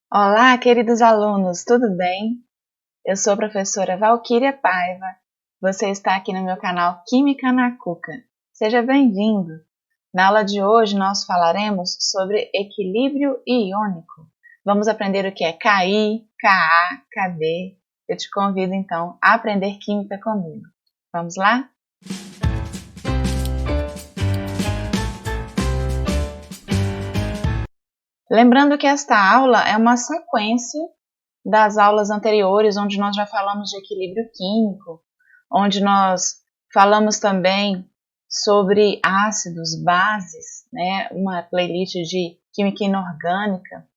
Olá, queridos alunos, tudo bem? Eu sou a professora Valquíria Paiva. Você está aqui no meu canal Química na Cuca. Seja bem-vindo! Na aula de hoje nós falaremos sobre equilíbrio iônico. Vamos aprender o que é Ki, Ka, Kb. Eu te convido então a aprender química comigo. Vamos lá? Lembrando que esta aula é uma sequência das aulas anteriores, onde nós já falamos de equilíbrio químico, onde nós falamos também sobre ácidos, bases, né? Uma playlist de química inorgânica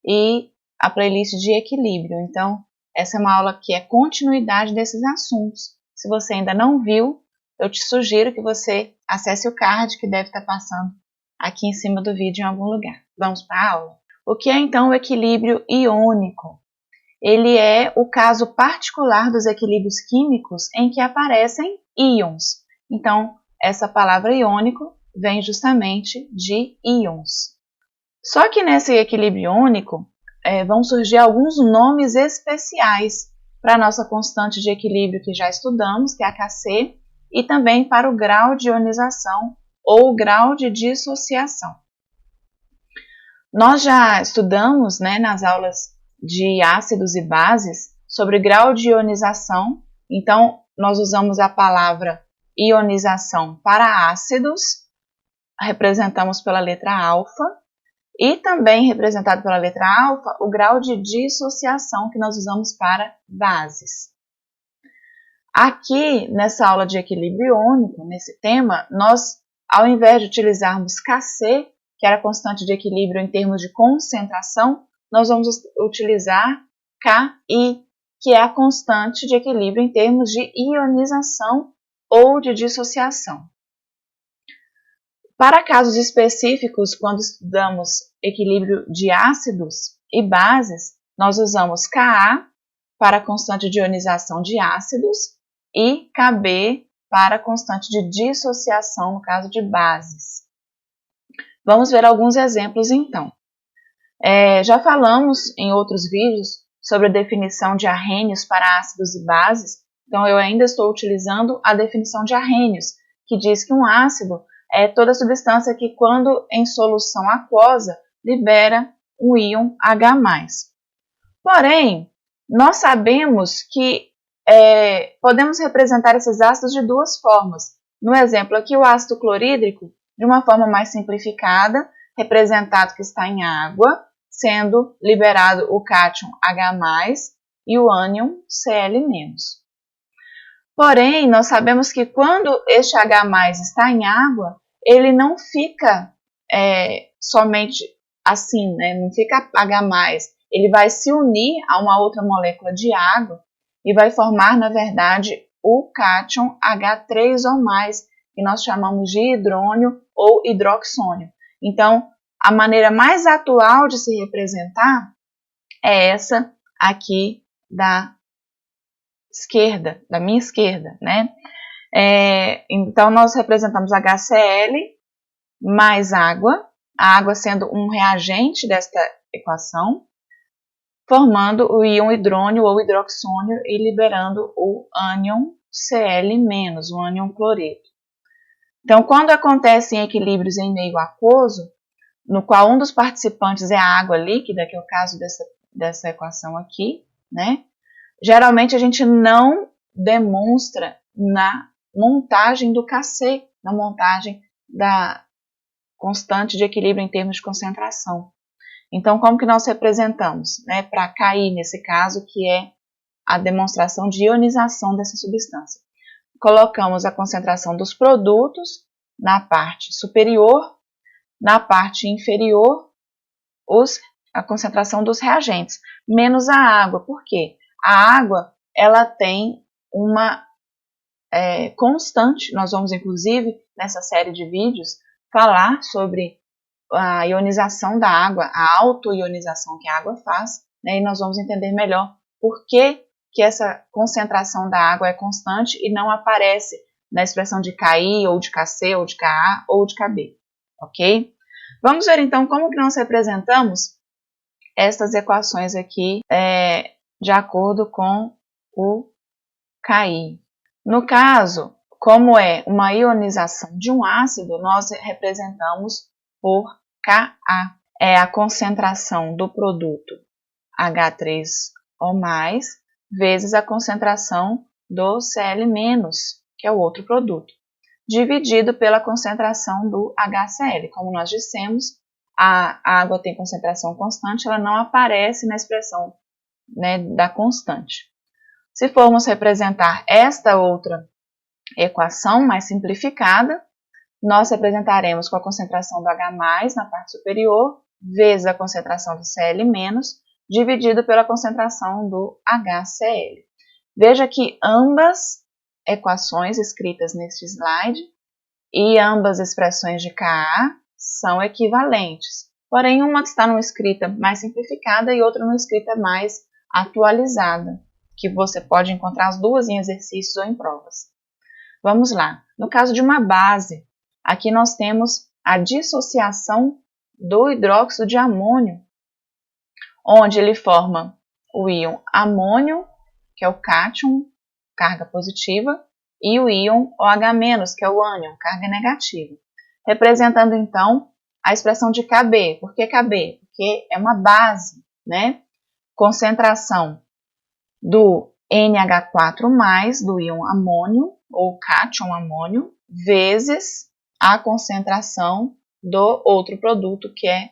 e a playlist de equilíbrio. Então, essa é uma aula que é continuidade desses assuntos. Se você ainda não viu, eu te sugiro que você acesse o card que deve estar passando aqui em cima do vídeo em algum lugar. Vamos para a aula? O que é então o equilíbrio iônico? Ele é o caso particular dos equilíbrios químicos em que aparecem íons. Então, essa palavra iônico vem justamente de íons. Só que nesse equilíbrio iônico vão surgir alguns nomes especiais para a nossa constante de equilíbrio que já estudamos, que é a Kc, e também para o grau de ionização ou grau de dissociação. Nós já estudamos, nas aulas de ácidos e bases sobre grau de ionização. Então, nós usamos a palavra ionização para ácidos, representamos pela letra alfa, e também representado pela letra alfa, o grau de dissociação que nós usamos para bases. Aqui, nessa aula de equilíbrio iônico, nesse tema, nós, ao invés de utilizarmos Kc, que era a constante de equilíbrio em termos de concentração, nós vamos utilizar Ki, que é a constante de equilíbrio em termos de ionização ou de dissociação. Para casos específicos, quando estudamos equilíbrio de ácidos e bases, nós usamos Ka para a constante de ionização de ácidos e Kb para a constante de dissociação no caso de bases. Vamos ver alguns exemplos então. Já falamos em outros vídeos sobre a definição de Arrhenius para ácidos e bases, então eu ainda estou utilizando a definição de Arrhenius, que diz que um ácido é toda substância que, quando em solução aquosa, libera um íon H+. Porém, nós sabemos que podemos representar esses ácidos de duas formas. No exemplo aqui, o ácido clorídrico, de uma forma mais simplificada, representado que está em água, sendo liberado o cátion H+, e o ânion Cl-. Porém, nós sabemos que quando este H+ está em água, ele não fica somente assim, não fica H+, ele vai se unir a uma outra molécula de água e vai formar, na verdade, o cátion H3 ou mais, que nós chamamos de hidrônio ou hidroxônio. Então, a maneira mais atual de se representar é essa aqui da esquerda, da minha esquerda, né? Então, nós representamos HCl mais água, a água sendo um reagente desta equação, formando o íon hidrônio ou hidroxônio e liberando o ânion Cl-, o ânion cloreto. Então, quando acontecem equilíbrios em meio aquoso, no qual um dos participantes é a água líquida, que é o caso dessa equação aqui, né? Geralmente a gente não demonstra na montagem do Kc, na montagem da constante de equilíbrio em termos de concentração. Então, como que nós representamos? Para Ki, nesse caso, que é a demonstração de ionização dessa substância. Colocamos a concentração dos produtos na parte superior, na parte inferior, a concentração dos reagentes, menos a água. Por quê? A água, ela tem uma constante. Nós vamos, inclusive, nessa série de vídeos, falar sobre a ionização da água, a auto-ionização que a água faz, e nós vamos entender melhor por que essa concentração da água é constante e não aparece na expressão de Ki, ou de Kc, ou de Ka, ou de Kb, ok? Vamos ver então como que nós representamos estas equações aqui de acordo com o KI. No caso, como é uma ionização de um ácido, nós representamos por Ka. É a concentração do produto H3O+, vezes a concentração do Cl-, que é o outro produto, dividido pela concentração do HCl. Como nós dissemos, a água tem concentração constante, ela não aparece na expressão, né, da constante. Se formos representar esta outra equação mais simplificada, nós representaremos com a concentração do H+ na parte superior, vezes a concentração do Cl-, dividido pela concentração do HCl. Veja que ambas equações escritas neste slide e ambas expressões de Ka são equivalentes, porém uma está numa escrita mais simplificada e outra numa escrita mais atualizada, que você pode encontrar as duas em exercícios ou em provas. Vamos lá. No caso de uma base, aqui nós temos a dissociação do hidróxido de amônio, onde ele forma o íon amônio, que é o cátion, carga positiva, e o íon OH-, que é o ânion, carga negativa. Representando, então, a expressão de Kb. Por que Kb? Porque é uma base, né? Concentração do NH4+, do íon amônio, ou cátion amônio, vezes a concentração do outro produto, que é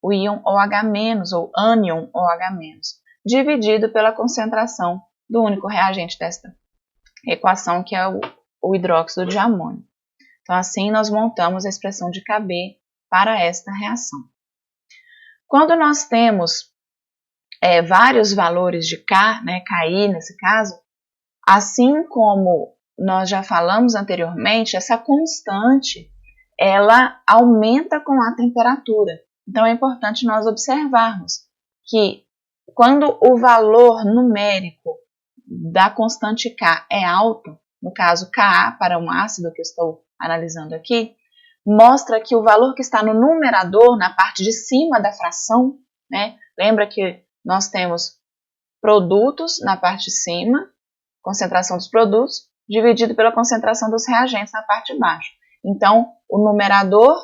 o íon OH-, ou ânion OH-, dividido pela concentração do único reagente desta equação, que é o hidróxido de amônio. Então, assim, nós montamos a expressão de Kb para esta reação. Quando nós temos vários valores de K, né, Ki nesse caso, assim como nós já falamos anteriormente, essa constante, ela aumenta com a temperatura. Então, é importante nós observarmos que quando o valor numérico da constante K é alto, no caso Ka para um ácido que eu estou analisando aqui, mostra que o valor que está no numerador, na parte de cima da fração, né, lembra que nós temos produtos na parte de cima, concentração dos produtos, dividido pela concentração dos reagentes na parte de baixo. Então, o numerador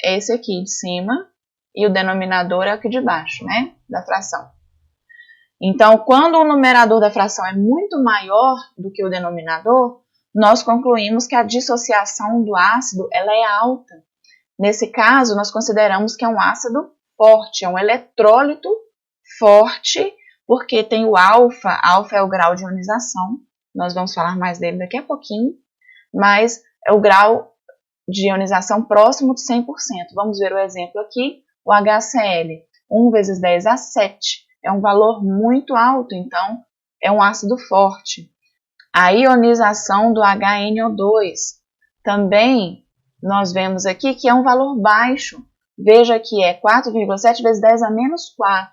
é esse aqui de cima e o denominador é o aqui de baixo, né, da fração. Então, quando o numerador da fração é muito maior do que o denominador, nós concluímos que a dissociação do ácido ela é alta. Nesse caso, nós consideramos que é um ácido forte, é um eletrólito forte, porque tem o alfa é o grau de ionização, nós vamos falar mais dele daqui a pouquinho, mas é o grau de ionização próximo de 100%. Vamos ver o exemplo aqui, o HCl, 1 vezes 10 a 7, é um valor muito alto, então é um ácido forte. A ionização do HNO2, também nós vemos aqui que é um valor baixo, veja que é 4,7 vezes 10 a menos 4.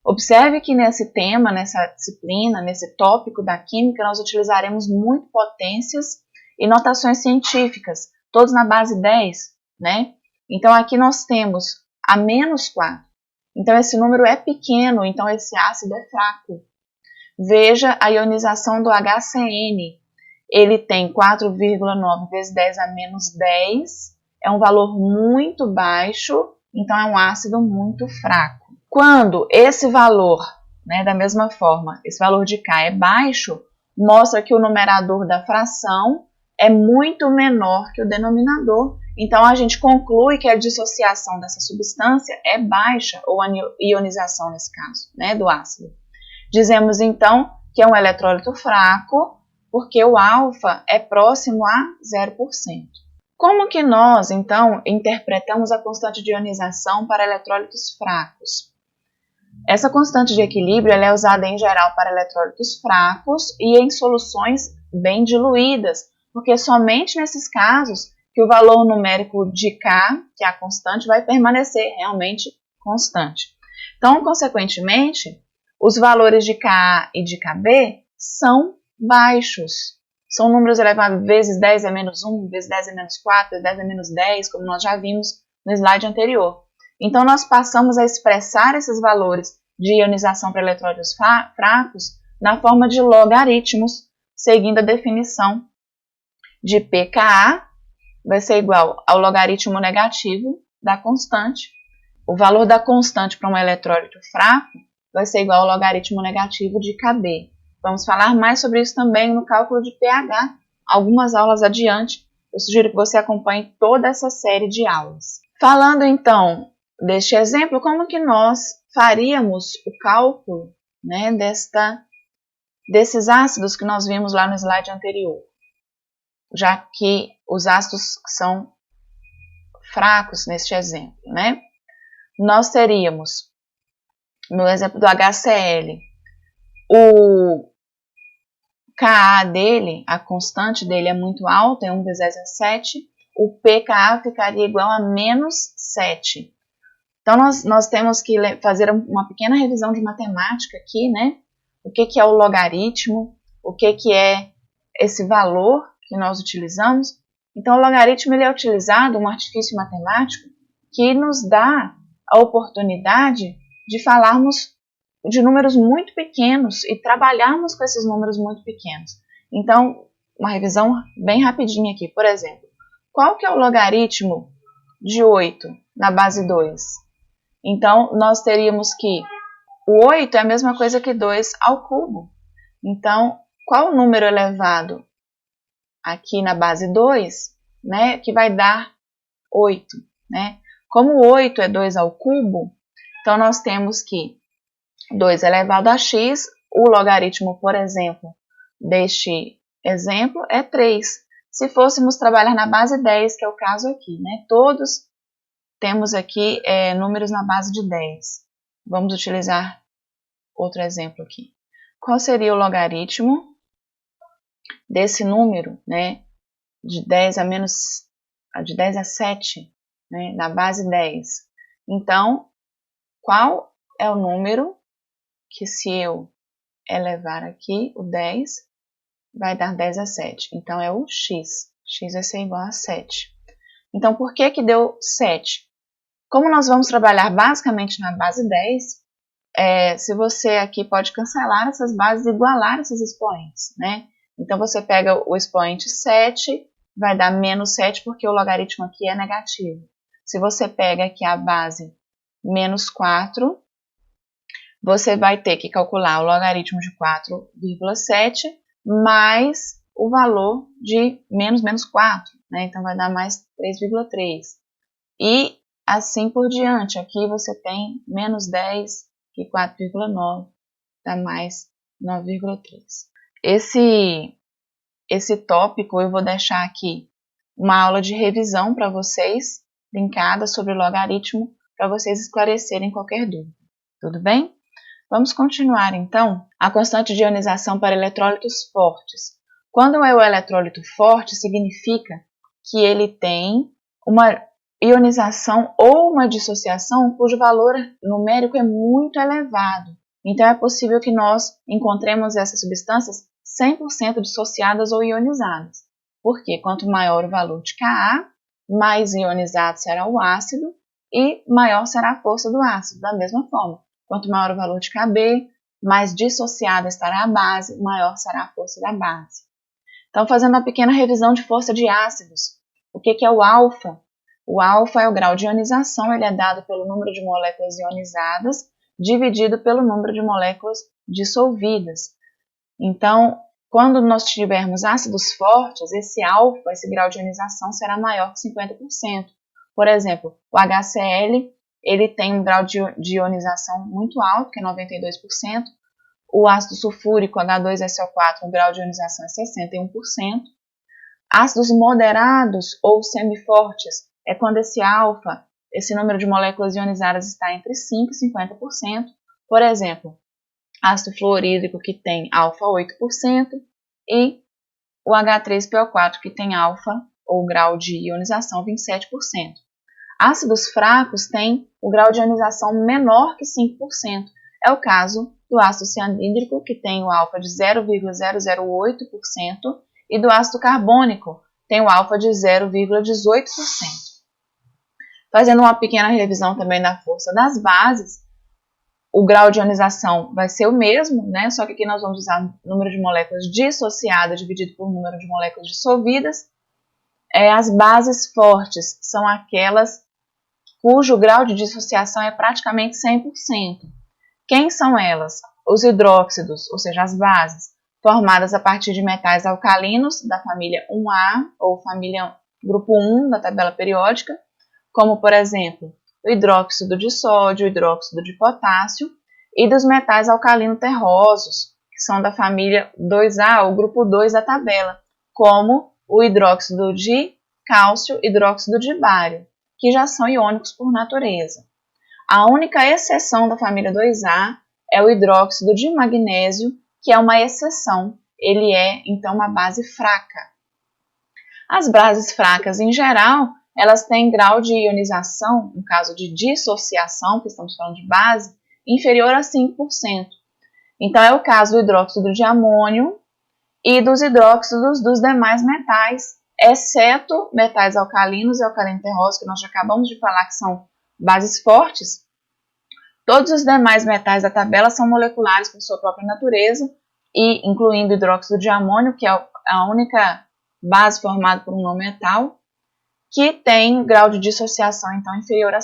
Observe que nesse tema, nessa disciplina, nesse tópico da química, nós utilizaremos muito potências e notações científicas, todos na base 10, né? Então, aqui nós temos a menos 4. Então, esse número é pequeno, então esse ácido é fraco. Veja a ionização do HCN. Ele tem 4,9 vezes 10 a menos 10. É um valor muito baixo, então é um ácido muito fraco. Quando esse valor, né, da mesma forma, esse valor de K é baixo, mostra que o numerador da fração é muito menor que o denominador. Então, a gente conclui que a dissociação dessa substância é baixa, ou a ionização nesse caso, né, do ácido. Dizemos, então, que é um eletrólito fraco, porque o alfa é próximo a 0%. Como que nós, então, interpretamos a constante de ionização para eletrólitos fracos? Essa constante de equilíbrio ela é usada em geral para eletrólitos fracos e em soluções bem diluídas, porque somente nesses casos que o valor numérico de K, que é a constante, vai permanecer realmente constante. Então, consequentemente, os valores de Ka e de Kb são baixos. São números elevados vezes 10 a menos 1, vezes 10 a menos 4, vezes 10 a menos 10, como nós já vimos no slide anterior. Então, nós passamos a expressar esses valores de ionização para eletrólitos fracos na forma de logaritmos, seguindo a definição de pKa, vai ser igual ao logaritmo negativo da constante. O valor da constante para um eletrólito fraco vai ser igual ao logaritmo negativo de Kb. Vamos falar mais sobre isso também no cálculo de pH, algumas aulas adiante. Eu sugiro que você acompanhe toda essa série de aulas. Falando então deste exemplo, como que nós faríamos o cálculo, né, desses ácidos que nós vimos lá no slide anterior? Já que os ácidos são fracos neste exemplo, né? Nós teríamos, no exemplo do HCl, o Ka dele, a constante dele é muito alta, é 1 vezes 10 a 7, o pKa ficaria igual a menos 7. Então, nós temos que fazer uma pequena revisão de matemática aqui, né? O que é o logaritmo, o que é esse valor que nós utilizamos. Então, o logaritmo ele é utilizado, um artifício matemático, que nos dá a oportunidade de falarmos de números muito pequenos e trabalharmos com esses números muito pequenos. Então, uma revisão bem rapidinha aqui. Por exemplo, qual que é o logaritmo de 8 na base 2? Então, nós teríamos que o 8 é a mesma coisa que 2 ao cubo. Então, qual o número elevado aqui na base 2, né, que vai dar 8, né? Como 8 é 2 ao cubo, então nós temos que 2 elevado a x, o logaritmo, por exemplo, deste exemplo é 3. Se fôssemos trabalhar na base 10, que é o caso aqui, né? Todos temos aqui números na base de 10. Vamos utilizar outro exemplo aqui. Qual seria o logaritmo desse número, né, de 10 a 7, né, na base 10? Então, qual é o número que, se eu elevar aqui o 10, vai dar 10 a 7? Então, é o x. X vai ser igual a 7. Então, por que deu 7? Como nós vamos trabalhar basicamente na base 10, se você aqui pode cancelar essas bases e igualar esses expoentes, né? Então, você pega o expoente 7, vai dar menos 7, porque o logaritmo aqui é negativo. Se você pega aqui a base menos 4, você vai ter que calcular o logaritmo de 4,7 mais o valor de menos 4, né? Então, vai dar mais 3,3. E assim por diante. Aqui você tem menos 10 e 4,9 dá mais 9,3. Esse tópico eu vou deixar aqui uma aula de revisão para vocês, linkada sobre logaritmo, para vocês esclarecerem qualquer dúvida. Tudo bem? Vamos continuar então. A constante de ionização para eletrólitos fortes. Quando é o eletrólito forte, significa que ele tem uma ionização ou uma dissociação cujo valor numérico é muito elevado. Então, é possível que nós encontremos essas substâncias 100% dissociadas ou ionizadas. Porque quanto maior o valor de Ka, mais ionizado será o ácido e maior será a força do ácido. Da mesma forma, quanto maior o valor de Kb, mais dissociada estará a base, maior será a força da base. Então, fazendo uma pequena revisão de força de ácidos. O que é o alfa? O alfa é o grau de ionização, ele é dado pelo número de moléculas ionizadas dividido pelo número de moléculas dissolvidas. Então, quando nós tivermos ácidos fortes, esse alfa, esse grau de ionização, será maior que 50%. Por exemplo, o HCl, ele tem um grau de ionização muito alto, que é 92%. O ácido sulfúrico, H2SO4, o grau de ionização é 61%. Ácidos moderados ou semifortes é quando esse alfa, esse número de moléculas ionizadas está entre 5% e 50%. Por exemplo, ácido fluorídrico que tem alfa 8% e o H3PO4 que tem alfa ou grau de ionização 27%. Ácidos fracos têm o grau de ionização menor que 5%. É o caso do ácido cianídrico, que tem o alfa de 0,008%, e do ácido carbônico, tem o alfa de 0,18%. Fazendo uma pequena revisão também da força das bases, o grau de ionização vai ser o mesmo, né? Só que aqui nós vamos usar o número de moléculas dissociadas dividido por número de moléculas dissolvidas. As bases fortes são aquelas cujo grau de dissociação é praticamente 100%. Quem são elas? Os hidróxidos, ou seja, as bases, formadas a partir de metais alcalinos da família 1A ou família grupo 1 da tabela periódica, como, por exemplo, o hidróxido de sódio, o hidróxido de potássio, e dos metais alcalino terrosos, que são da família 2A ou grupo 2 da tabela, como o hidróxido de cálcio e hidróxido de bário, que já são iônicos por natureza. A única exceção da família 2A é o hidróxido de magnésio, que é uma exceção. Ele é, então, uma base fraca. As bases fracas, em geral, elas têm grau de ionização, no caso de dissociação, que estamos falando de base, inferior a 5%. Então, é o caso do hidróxido de amônio e dos hidróxidos dos demais metais, exceto metais alcalinos e alcalino terroso, que nós já acabamos de falar que são bases fortes. Todos os demais metais da tabela são moleculares por sua própria natureza, e incluindo o hidróxido de amônio, que é a única base formada por um não metal, que tem grau de dissociação então inferior a 5%.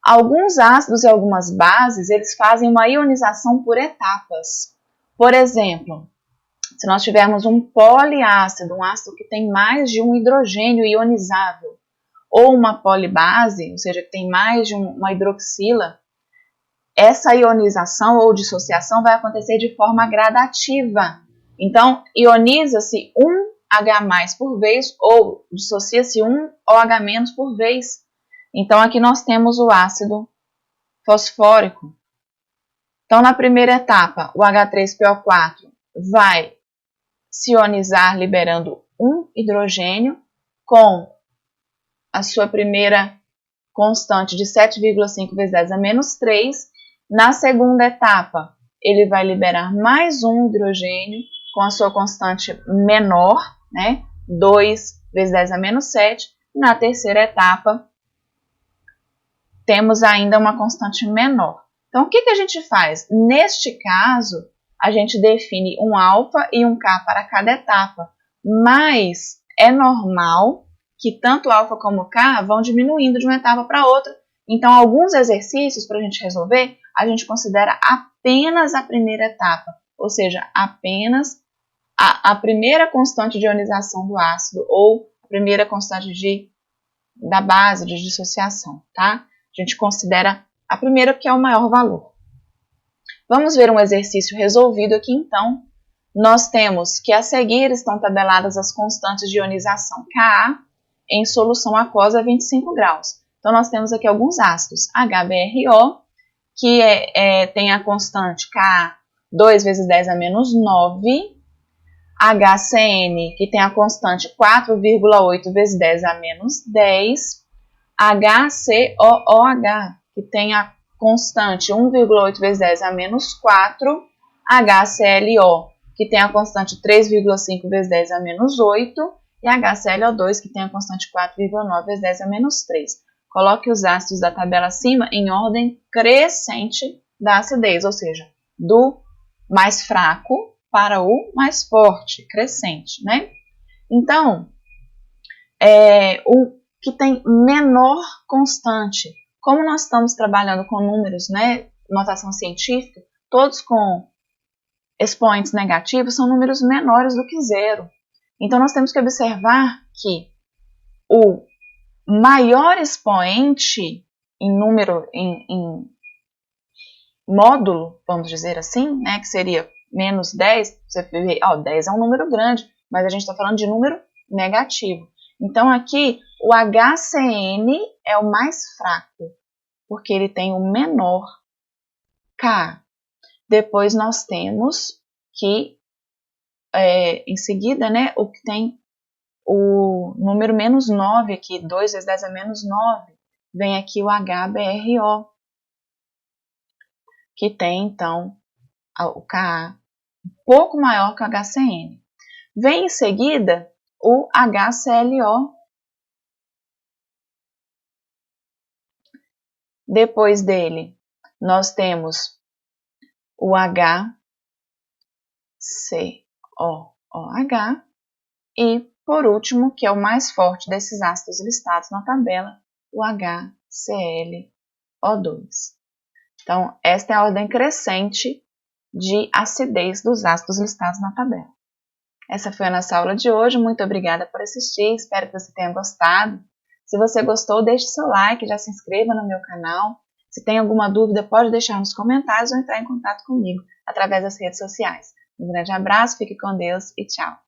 Alguns ácidos e algumas bases, eles fazem uma ionização por etapas. Por exemplo, se nós tivermos um poliácido, um ácido que tem mais de um hidrogênio ionizável, ou uma polibase, ou seja, que tem mais de uma hidroxila, essa ionização ou dissociação vai acontecer de forma gradativa. Então, ioniza-se um H+ por vez ou dissocia-se um OH- por vez. Então, aqui nós temos o ácido fosfórico. Então, na primeira etapa, o H3PO4 vai se ionizar liberando um hidrogênio com a sua primeira constante de 7,5 vezes 10 a menos 3. Na segunda etapa, ele vai liberar mais um hidrogênio com a sua constante menor, né? 2 vezes 10 a menos 7. Na terceira etapa, temos ainda uma constante menor. Então, o que a gente faz? Neste caso, a gente define um alfa e um K para cada etapa, mas é normal que tanto alfa como K vão diminuindo de uma etapa para outra. Então, alguns exercícios para a gente resolver, a gente considera apenas a primeira etapa, ou seja, apenas a primeira constante de ionização do ácido ou a primeira constante da base de dissociação, tá? A gente considera a primeira que é o maior valor. Vamos ver um exercício resolvido aqui, então. Nós temos que a seguir estão tabeladas as constantes de ionização Ka em solução aquosa a 25 graus. Então, nós temos aqui alguns ácidos. HBRO, que tem a constante Ka 2 vezes 10 a menos 9. HCN, que tem a constante 4,8 vezes 10 a menos 10. HCOOH, que tem a constante 1,8 vezes 10 a menos 4. HClO, que tem a constante 3,5 vezes 10 a menos 8. E HClO2, que tem a constante 4,9 vezes 10 a menos 3. Coloque os ácidos da tabela acima em ordem crescente da acidez, ou seja, do mais fraco para o mais forte, crescente, né? Então, o que tem menor constante, como nós estamos trabalhando com números, né, notação científica, todos com expoentes negativos, são números menores do que zero. Então, nós temos que observar que o maior expoente em número, em módulo, vamos dizer assim, né, que seria menos 10, você vê, 10 é um número grande, mas a gente está falando de número negativo. Então, aqui, o HCN é o mais fraco, porque ele tem o menor K. Depois, nós temos que, em seguida, né, o que tem o número menos 9 aqui, 2 vezes 10 a menos 9, vem aqui o HBRO, que tem, então, o Ka um pouco maior que o HCN. Vem em seguida o HClO, Depois dele, nós temos o HCOOH. E, por último, que é o mais forte desses ácidos listados na tabela, o HClO2. Então, esta é a ordem crescente de acidez dos ácidos listados na tabela. Essa foi a nossa aula de hoje. Muito obrigada por assistir. Espero que você tenha gostado. Se você gostou, deixe seu like, já se inscreva no meu canal. Se tem alguma dúvida, pode deixar nos comentários ou entrar em contato comigo através das redes sociais. Um grande abraço, fique com Deus e tchau!